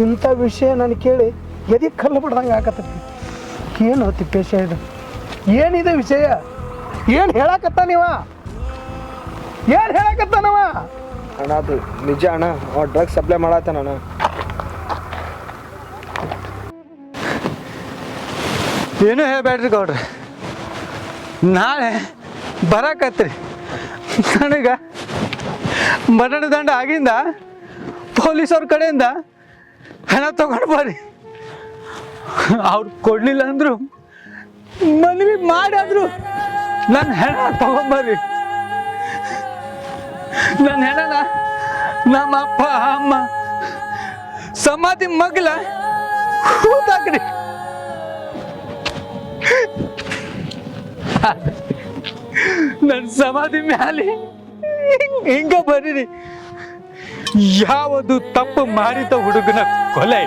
ಇಂಥ ವಿಷಯ ನಾನು ಕೇಳಿ ಎದಿ ಕಲ್ಲು ಬಿಡ್ದಂಗೆ ಆಗತ್ತೈತಿ. ಏನು ತಿಪ್ಪೇಶ ಇದು? ಏನಿದೆ ವಿಷಯ? ಏನು ಹೇಳಕತ್ತಾನಿವ? ಏನು ಹೇಳಕತ್ತಾನವ? ಅಣ್ಣ ಅದು ನಿಜ ಅಣ್ಣ, ಅವ ಡ್ರಗ್ಸ್ ಸಪ್ಲೈ ಮಾಡತ್ತಾನ. ಏನೂ ಹೇಳ್ಬೇಡ್ರಿ ಗೌಡ್ರಿ, ನಾಳೆ ಬರಕತ್ರಿ. ನನಗೆ ಮರಣ ದಂಡ ಆಗಿಂದ ಪೊಲೀಸವ್ರ ಕಡೆಯಿಂದ ಹಣ ತಗೊಂಡು ಬರ್ರಿ. ಅವ್ರು ಕೊಡ್ಲಿಲ್ಲ ಅಂದ್ರು ಮನವಿ ಮಾಡಾದ್ರು ನನ್ನ ಹೆಣ ತಗೊಂಬರ್ರಿ. ನನ್ನ ಹೆಣನ ನಮ್ಮ ಅಪ್ಪ ಅಮ್ಮ ಸಮಾಧಿ ಮಗ್ಲ ಹೂತಾಕ್ರಿ. ನನ್ನ ಸಮಾಧಿ ಮ್ಯಾಲೆ ಹಿಂಗ ಬರೀರಿ. ಯಾವುದು ತಪ್ಪು ಮಾಡಿದ ಹುಡುಗನ ಕೊಲೆ